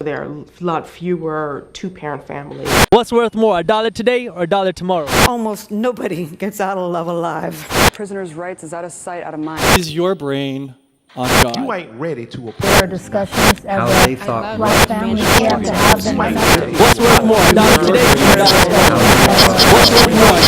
There are a lot fewer two-parent families. What's worth more, $1 today or $1 tomorrow? Almost nobody gets out of love alive. Prisoners' rights is out of sight, out of mind. Is your brain on God? You ain't ready to oppose. There are discussions how as they thought black families have to have them. What's worth more, $1 today or $1 tomorrow? What's worth more, $1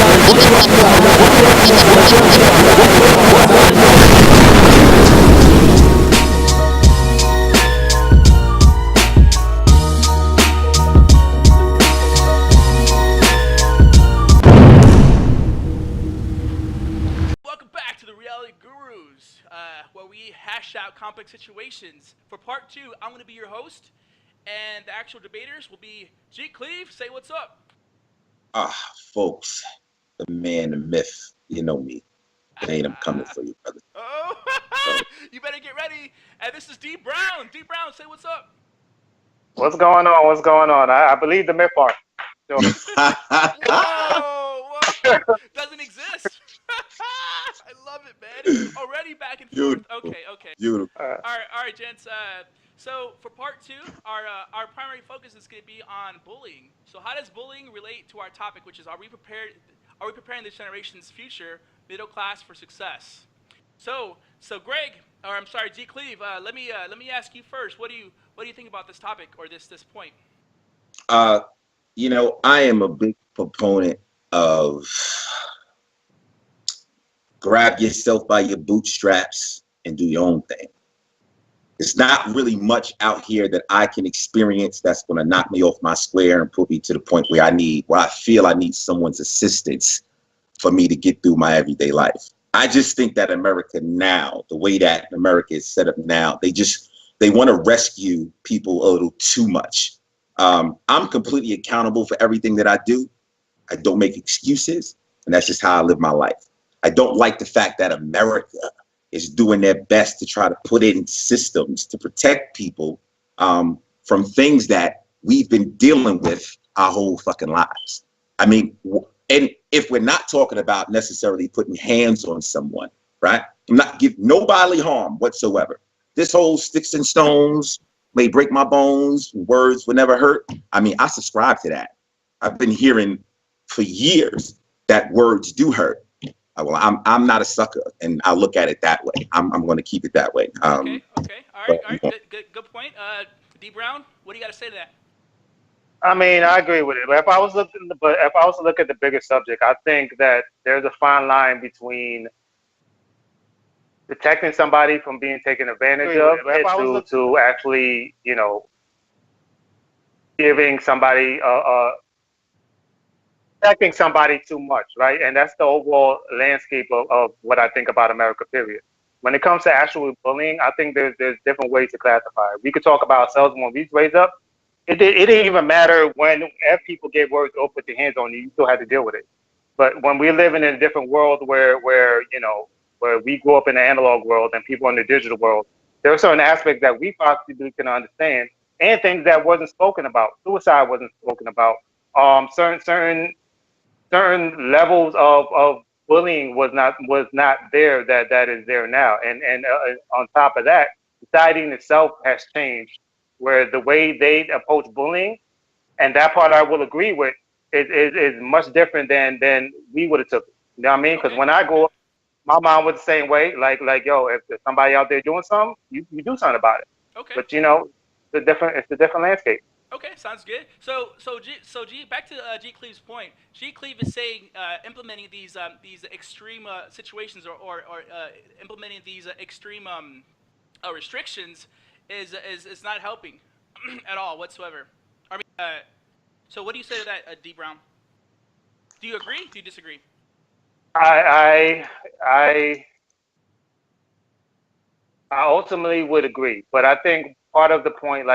Welcome back to the Reality Gurus, where we hash out complex situations. For part 2, I'm going to be your host, and the actual debaters will be G.Cleve. Say what's up. Folks, the man, the myth, you know me. I'm coming for you, brother. Oh, you better get ready. And this is D.Brown. D.Brown, say what's up. What's going on? What's going on? I believe the myth part. Sure. Whoa, doesn't exist. I love it, man. Already back and forth. Okay. Beautiful. All right, gents. So for part 2, our primary focus is going to be on bullying. So how does bullying relate to our topic, which is are we preparing this generation's future middle class for success? So Greg, or I'm sorry, G.Cleve, let me ask you first. What do you think about this topic or this point? I am a big proponent of grab yourself by your bootstraps and do your own thing. There's not really much out here that I can experience that's going to knock me off my square and put me to the point where I feel I need someone's assistance for me to get through my everyday life. I just think that America now, the way that America is set up now, they want to rescue people a little too much. I'm completely accountable for everything that I do. I don't make excuses, and that's just how I live my life. I don't like the fact that America is doing their best to try to put in systems to protect people from things that we've been dealing with our whole fucking lives. I mean, and if we're not talking about necessarily putting hands on someone, right? I'm not giving no bodily harm whatsoever. This whole sticks and stones may break my bones, words will never hurt. I mean, I subscribe to that. I've been hearing for years that words do hurt. Well, I'm not a sucker, and I look at it that way. I'm going to keep it that way. Okay. All right. Good point. D.Brown, what do you got to say to that? I mean, I agree with it. But if I was to look at the bigger subject, I think that there's a fine line between protecting somebody from being taken advantage of to actually, giving somebody protecting somebody too much, right? And that's the overall landscape of what I think about America, period. When it comes to actual bullying, I think there's different ways to classify it. We could talk about ourselves when we raised up. It didn't even matter if people gave words or put their hands on you, you still had to deal with it. But when we're living in a different world where we grew up in the analog world and people in the digital world, there are certain aspects that we possibly can understand and things that wasn't spoken about. Suicide wasn't spoken about. Certain levels of bullying was not there that is there now. And on top of that, society in itself has changed, where the way they approach bullying, and that part I will agree with, is much different than we would have took it. You know what I mean? Because when I grew up, my mom was the same way. Like yo, if there's somebody out there doing something, you do something about it. Okay. But it's a different landscape. Okay, sounds good. So back to G.Cleve's point. G.Cleve is saying implementing these extreme situations or implementing these extreme restrictions is not helping at all whatsoever. I mean, so what do you say to that, D.Brown? Do you agree? Do you disagree? I ultimately would agree, but I think part of the point,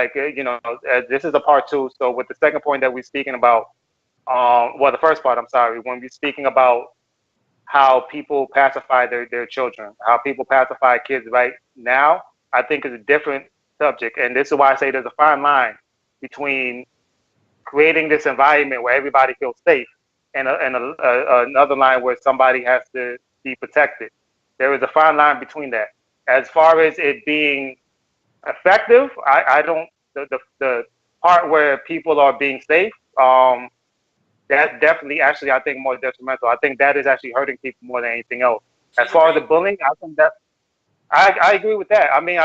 this is a part 2. So with the second point that we're speaking about, the first part, I'm sorry, when we're speaking about how people pacify their children, how people pacify kids right now, I think is a different subject. And this is why I say there's a fine line between creating this environment where everybody feels safe and another line where somebody has to be protected. There is a fine line between that. As far as it being effective, I don't. The part where people are being safe, that's definitely actually, I think, more detrimental. I think that is actually hurting people more than anything else. So As you far as the agree? bullying, I think that I agree with that. I mean,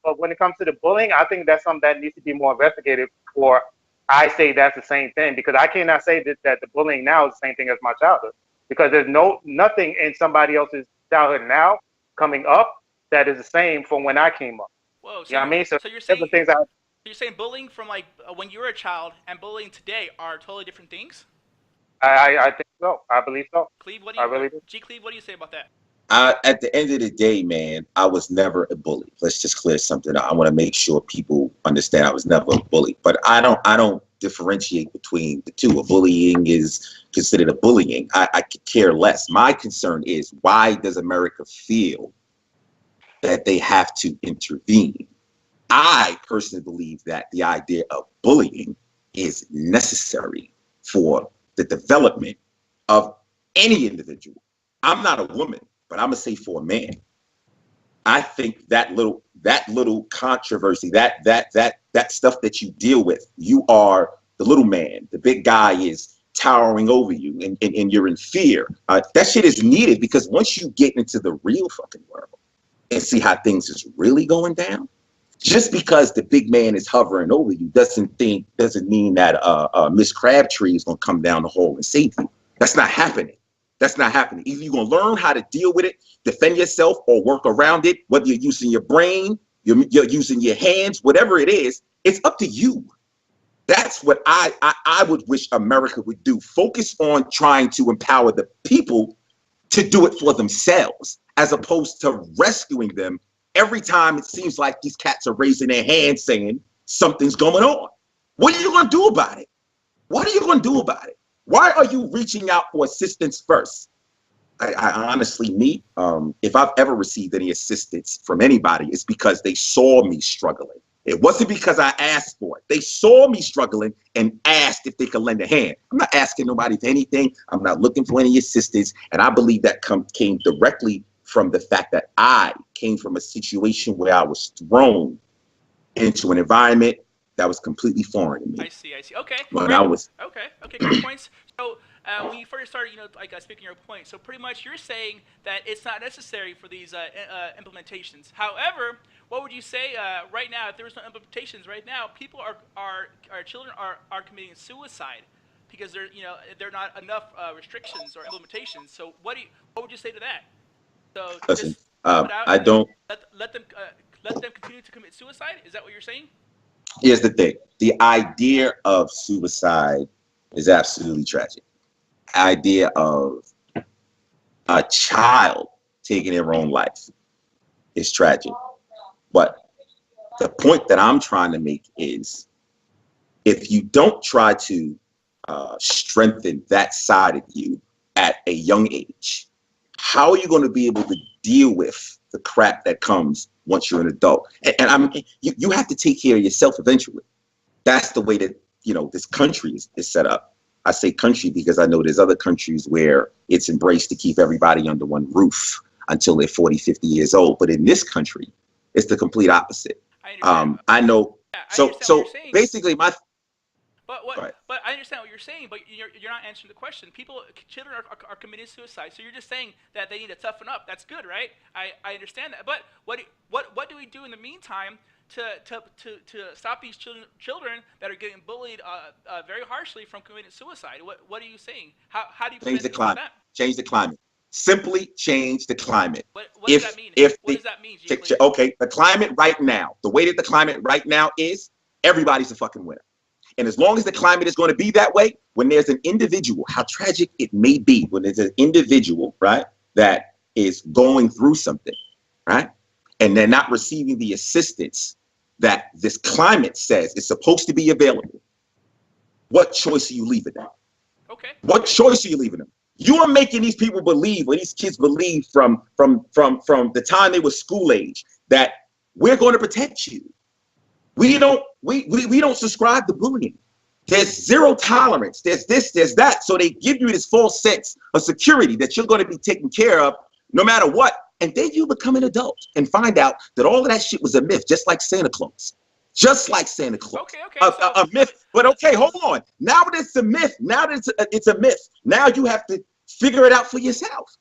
but when it comes to the bullying, I think that's something that needs to be more investigated. For I say that's the same thing because I cannot say that the bullying now is the same thing as my childhood because there's nothing in somebody else's childhood now coming up that is the same from when I came up. Whoa. You know what I mean? So So you're saying different things. bullying from like when you were a child and bullying today are totally different things? I think so. I believe so. Cleve, what do I you really do. G. Cleve, what do you say about that? At the end of the day, man, I was never a bully. Let's just clear something up. I want to make sure people understand I was never a bully. But I don't differentiate between the two. A bullying is considered a bullying. I could care less. My concern is, why does America feel that they have to intervene? I personally believe that the idea of bullying is necessary for the development of any individual. I'm not a woman, but I'm gonna say for a man, I think that little controversy, that stuff that you deal with, you are the little man, the big guy is towering over you, and you're in fear. That shit is needed because once you get into the real fucking world and see how things is really going down, just because the big man is hovering over you doesn't mean that Miss Crabtree is gonna come down the hall and save you. That's not happening. That's not happening. Either you're going to learn how to deal with it, defend yourself, or work around it, whether you're using your brain, you're using your hands, whatever it is, it's up to you. That's what I would wish America would do. Focus on trying to empower the people to do it for themselves, as opposed to rescuing them every time it seems like these cats are raising their hands saying something's going on. What are you going to do about it? What are you going to do about it? Why are you reaching out for assistance first? I honestly, if I've ever received any assistance from anybody, it's because they saw me struggling. It wasn't because I asked for it. They saw me struggling and asked if they could lend a hand. I'm not asking nobody for anything. I'm not looking for any assistance. And I believe that came directly from the fact that I came from a situation where I was thrown into an environment that was completely foreign to me. I see. Okay. When Great. I was Okay. Great points. So when you first started, speaking your point. So pretty much you're saying that it's not necessary for these implementations. However, what would you say right now if there was no implementations right now? People our children are committing suicide because there are not enough restrictions or implementations. So what would you say to that? So listen. just put out I don't. let them continue to commit suicide. Is that what you're saying? Here's the thing. The idea of suicide is absolutely tragic. The idea of a child taking their own life is tragic. But the point that I'm trying to make is, if you don't try to strengthen that side of you at a young age, how are you going to be able to deal with the crap that comes once you're an adult? And you have to take care of yourself eventually. That's the way that this country is set up. I say country because I know there's other countries where it's embraced to keep everybody under one roof until they're 40, 50 years old. But in this country, it's the complete opposite. I know. Yeah, So basically, my. But I understand what you're saying, but you're not answering the question. Children are committing suicide, so you're just saying that they need to toughen up. That's good, right? I understand that. But what do we do in the meantime to stop these children that are getting bullied very harshly from committing suicide? What are you saying? How do you change the prevent climate? that? Change the climate. Simply change the climate. What does that mean? What does that mean, G.Cleve? Okay, the climate right now, the way that the climate right now is, everybody's a fucking winner. And as long as the climate is going to be that way, when there's an individual, how tragic it may be, when there's an individual, right, that is going through something, right, and they're not receiving the assistance that this climate says is supposed to be available, what choice are you leaving them? Okay. What choice are you leaving them? You are making these people believe, or these kids believe from the time they were school age, that we're going to protect you. We don't subscribe to bullying. There's zero tolerance. There's this, there's that. So they give you this false sense of security that you're going to be taken care of no matter what. And then you become an adult and find out that all of that shit was a myth, just like Santa Claus. just like Santa Claus. Okay. A myth. But okay, hold on. Now that it's a myth, now that it's a myth, now you have to figure it out for yourself.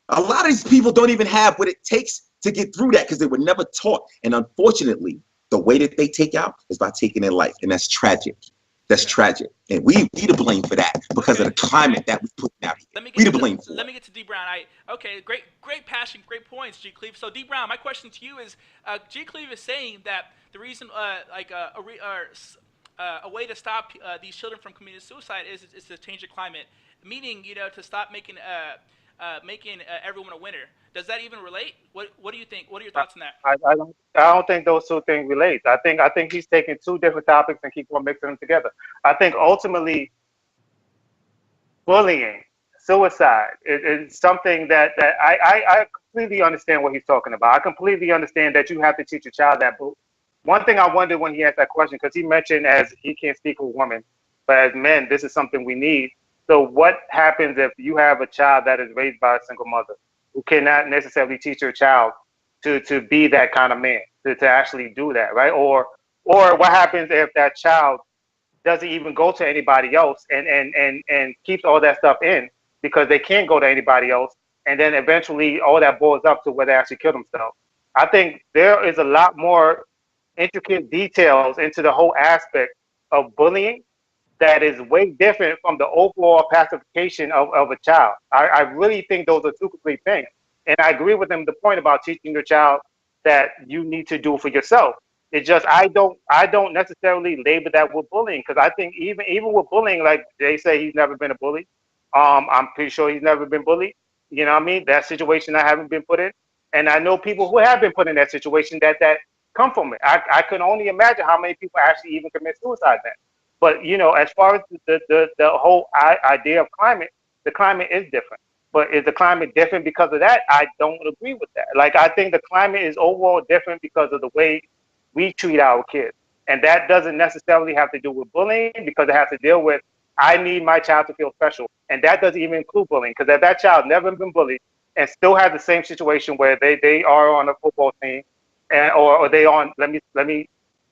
A lot of these people don't even have what it takes to get through that because they were never taught. And unfortunately, the way that they take out is by taking their life. And that's tragic. That's tragic. And we to blame for that because of the climate that we put out here. We to blame for. Let me get to D.Brown. Okay, great passion, great points, g.cleve. So D.Brown, my question to you is, g.cleve is saying that the reason, a way to stop these children from committing suicide is to change the climate, meaning, to stop making everyone a winner. Does that even relate? What do you think? What are your thoughts on that? I don't think those two things relate. I think he's taking two different topics and keep on mixing them together. I think ultimately bullying, suicide is something that I completely understand what he's talking about. I completely understand that you have to teach a child that. But one thing I wondered when he asked that question, because he mentioned as he can't speak for women, but as men, this is something we need. So what happens if you have a child that is raised by a single mother who cannot necessarily teach her child to be that kind of man, to actually do that, right? Or what happens if that child doesn't even go to anybody else and keeps all that stuff in because they can't go to anybody else, and then eventually all that boils up to where they actually kill themselves. I think there is a lot more intricate details into the whole aspect of bullying that is way different from the overall pacification of a child. I really think those are two complete things. And I agree with them, the point about teaching your child that you need to do for yourself. It's just I don't necessarily label that with bullying, because I think even with bullying, like they say he's never been a bully. I'm pretty sure he's never been bullied. You know what I mean? That situation I haven't been put in. And I know people who have been put in that situation that come from it. I can only imagine how many people actually even commit suicide then. But as far as the whole idea of climate, the climate is different. But is the climate different because of that? I don't agree with that. Like, I think the climate is overall different because of the way we treat our kids. And that doesn't necessarily have to do with bullying, because it has to deal with, I need my child to feel special. And that doesn't even include bullying, because if that child never been bullied and still has the same situation where they are on a football team, and or they on, let me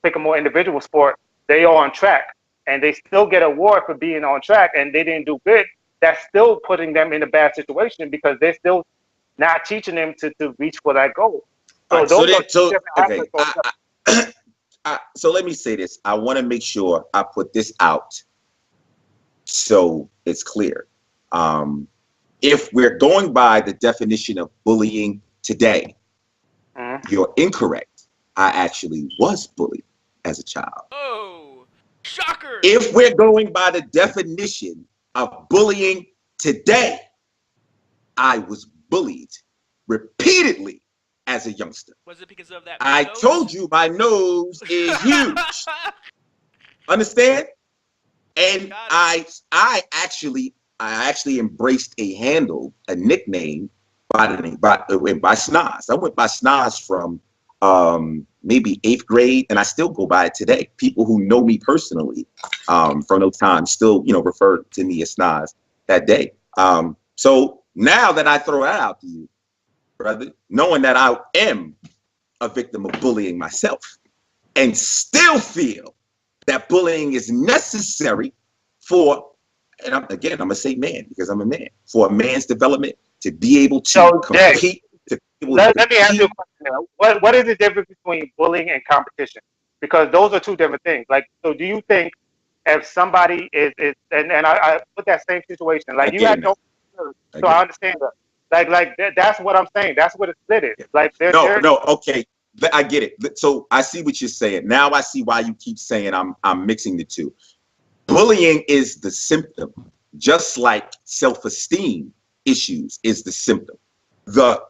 pick a more individual sport, they are on track, and they still get an award for being on track and they didn't do good, that's still putting them in a bad situation because they're still not teaching them to reach for that goal. So so let me say this. I want to make sure I put this out so it's clear. If we're going by the definition of bullying today, you're incorrect. I actually was bullied as a child. Oh, shocker! If we're going by the definition of bullying today, I was bullied repeatedly as a youngster. Was it because of that? I told you my nose is huge. Understand? And I actually embraced a nickname by Snoz. I went by Snoz from maybe 8th grade, and I still go by it today. People who know me personally from those times still, refer to me as Snoz that day. So now that I throw that out to you, brother, knowing that I am a victim of bullying myself, and still feel that bullying is necessary for, and I'm gonna say man because I'm a man, for a man's development to be able to compete. Let me ask you a question now. What is the difference between bullying and competition? Because those are two different things. Like, so do you think if somebody is and I put that same situation, like you had no, so I understand that. Like that's what I'm saying. That's what a split is. Like okay. I get it. So I see what you're saying. Now I see why you keep saying I'm mixing the two. Bullying is the symptom, just like self-esteem issues is the symptom. The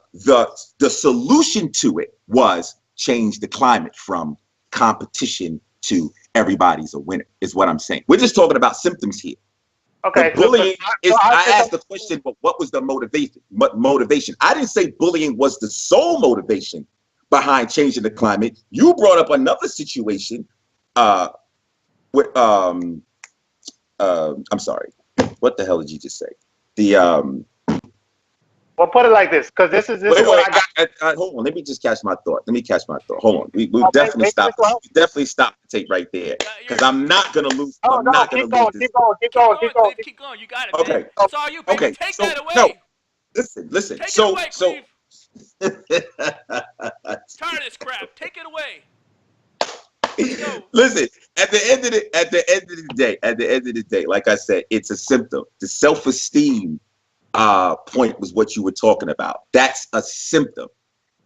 solution to it was change the climate from competition to everybody's a winner, is what I'm saying. We're just talking about symptoms here. Okay. The bullying is. I asked the question, but what was the motivation? Motivation. I didn't say bullying was the sole motivation behind changing the climate. You brought up another situation. With I'm sorry. What the hell did you just say? Well, put it like this, because this is Wait, what I got. hold on. Let me just catch my thought. Hold on. We Okay, definitely maybe stop. this will help. Definitely stop the tape right there, because I'm not gonna lose. Oh, I'm no, not gonna keep lose going, this. keep going, keep going, keep going. Cleve, keep going. You got it, Okay. man. It's all you, baby. Okay. Take So that away. no, listen. Take So it away, so. Cleve. Tired of this crap. Take it away. Let's go. Listen, at the end of the day, like I said, it's a symptom. The self-esteem point was what you were talking about. That's a symptom.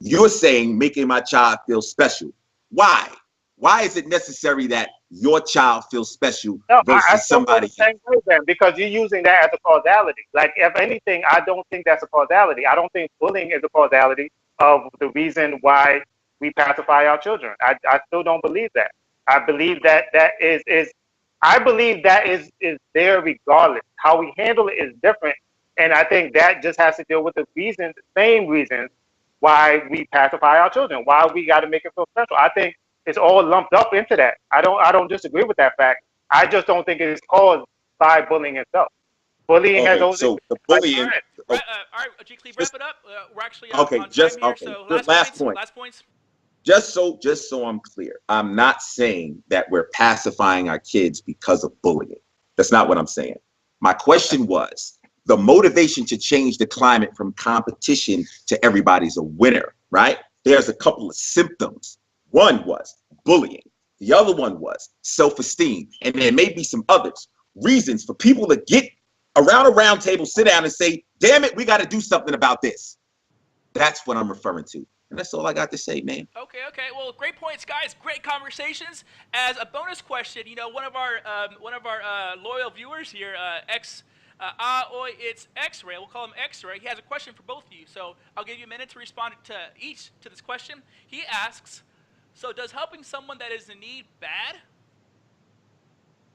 You're saying making my child feel special. Why? Why is it necessary that your child feels special versus I still somebody feel the same way then, because you're using that as a causality. Like, if anything, I don't think that's a causality. I don't think bullying is a causality of the reason why we pacify our children. I still don't believe that. I believe that is there regardless. How we handle it is different. And I think that just has to deal with the same reasons why we pacify our children, why we got to make it feel special. I think it's all lumped up into that. I don't disagree with that fact. I just don't think it is caused by bullying itself. Bullying has always so the bullying. All right, G.Cleve, wrap it up. We're actually Okay, on just time here, okay. so last point. Last points. Just so I'm clear, I'm not saying that we're pacifying our kids because of bullying. That's not what I'm saying. My question was the motivation to change the climate from competition to everybody's a winner, right? There's a couple of symptoms. One was bullying. The other one was self-esteem. And there may be some others. Reasons for people to get around a round table, sit down and say, damn it, we got to do something about this. That's what I'm referring to. And that's all I got to say, man. Okay. Well, great points, guys. Great conversations. As a bonus question, one of our loyal viewers here, it's X-Ray. We'll call him X-Ray. He has a question for both of you. So I'll give you a minute to respond to this question. He asks, so does helping someone that is in need bad?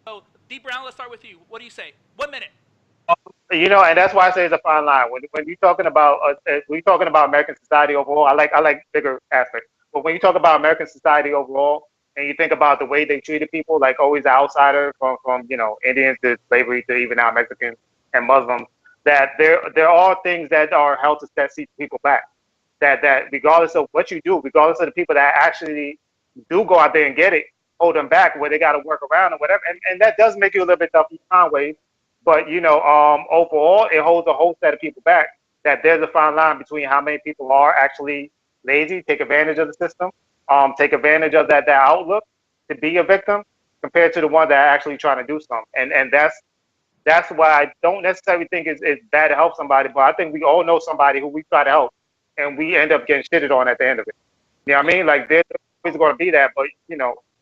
So D.Brown, let's start with you. What do you say? 1 minute. And that's why I say it's a fine line. When you're talking about American society overall, I like bigger aspects. But when you talk about American society overall, and you think about the way they treated people, like always the outsider, from Indians to slavery to even now Mexicans and Muslims, that there are things that are held to set people back. That regardless of what you do, regardless of the people that actually do go out there and get it, hold them back where they got to work around or whatever. And that does make you a little bit tough in some ways. But overall, it holds a whole set of people back. That there's a fine line between how many people are actually lazy, take advantage of the system, take advantage of that outlook to be a victim, compared to the one that are actually trying to do something. And that's why I don't necessarily think it's bad to help somebody, but I think we all know somebody who we try to help, and we end up getting shitted on at the end of it. You know what I mean? Like, there's always going to be that, but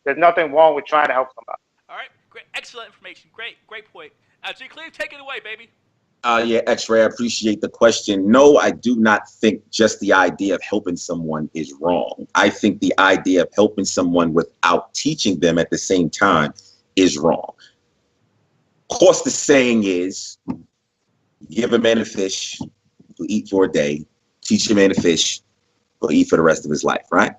there's nothing wrong with trying to help somebody. All right, great, excellent information. Great point. G.Cleve, take it away, baby. Yeah, X-Ray, I appreciate the question. No, I do not think just the idea of helping someone is wrong. I think the idea of helping someone without teaching them at the same time is wrong. Of course, the saying is, give a man a fish, he'll eat for a day. Teach a man to fish, he'll eat for the rest of his life, right?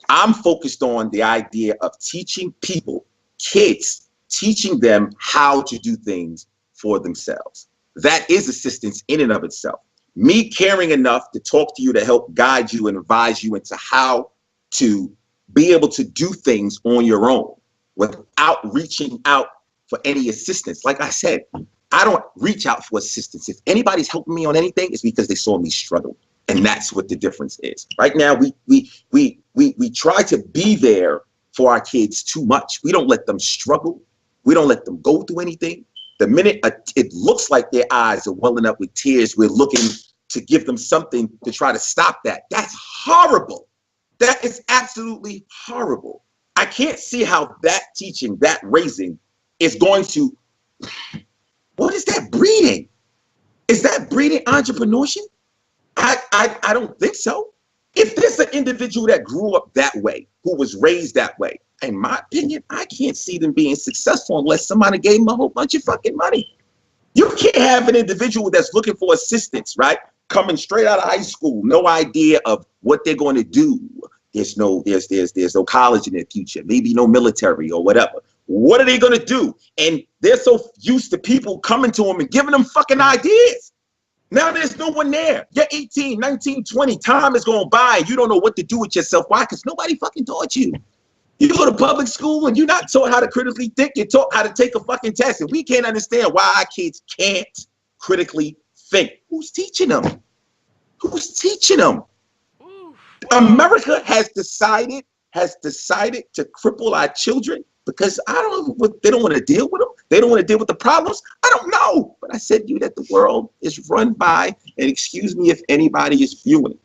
I'm focused on the idea of teaching people, kids, teaching them how to do things for themselves. That is assistance in and of itself. Me caring enough to talk to you, to help guide you and advise you into how to be able to do things on your own without reaching out for any assistance. Like I said, I don't reach out for assistance. If anybody's helping me on anything, it's because they saw me struggle. And that's what the difference is. Right now, we try to be there for our kids too much. We don't let them struggle. We don't let them go through anything. The minute it looks like their eyes are welling up with tears, we're looking to give them something to try to stop that. That's horrible. That is absolutely horrible. I can't see how that teaching, that raising is going to, what is that breeding? Is that breeding entrepreneurship? I don't think so. If there's an individual that grew up that way, who was raised that way, in my opinion, I can't see them being successful unless somebody gave them a whole bunch of fucking money. You can't have an individual that's looking for assistance, right? Coming straight out of high school, no idea of what they're going to do. There's no college in their future, maybe no military or whatever. What are they going to do? And they're so used to people coming to them and giving them fucking ideas. Now there's no one there. You're 18, 19, 20. Time is going by. You don't know what to do with yourself. Why? Because nobody fucking taught you. You go to public school and you're not taught how to critically think. You're taught how to take a fucking test. And we can't understand why our kids can't critically think. Who's teaching them? Who's teaching them? America has decided to cripple our children because I don't know what they don't want to deal with them. They don't want to deal with the problems. I don't know. But I said to you that the world is run by, and excuse me if anybody is viewing.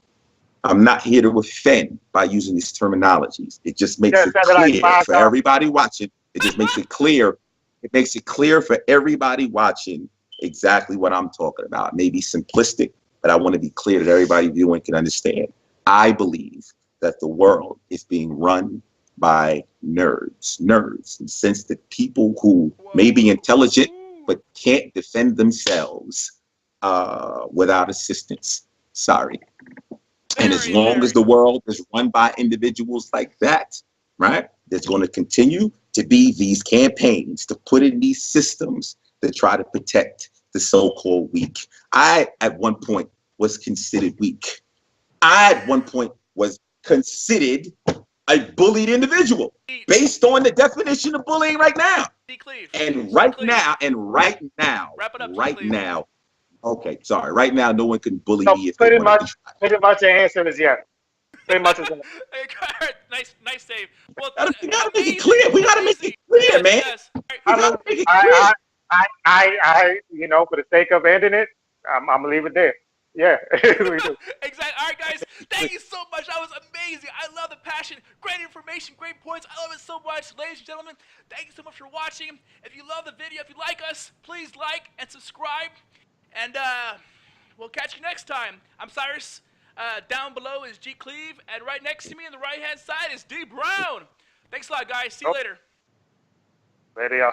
I'm not here to offend by using these terminologies. It just makes it clear for everybody watching. It just makes it clear. It makes it clear for everybody watching exactly what I'm talking about. It may be simplistic, but I want to be clear that everybody viewing can understand. I believe that the world is being run by nerds, and since the people who may be intelligent but can't defend themselves without assistance. Sorry. And as long as the world is run by individuals like that, right, there's going to continue to be these campaigns to put in these systems to try to protect the so-called weak. I, at one point, was considered weak. I, at one point, was considered a bullied individual based on the definition of bullying right now. And right now, okay, sorry. Right now, no one can bully me if they want to. Pretty much the answer is yes. Pretty much is nice save. Well, we gotta make it clear. We gotta make it clear, man. Yes. I, you know, for the sake of ending it, I'm gonna leave it there. Yeah. Exactly. All right, guys. Thank you so much. That was amazing. I love the passion. Great information. Great points. I love it so much. Ladies and gentlemen, thank you so much for watching. If you love the video, if you like us, please like and subscribe. And we'll catch you next time. I'm Cyrus. Down below is g.cleve. And right next to me on the right-hand side is D.Brown. Thanks a lot, guys. See you later. Later, y'all.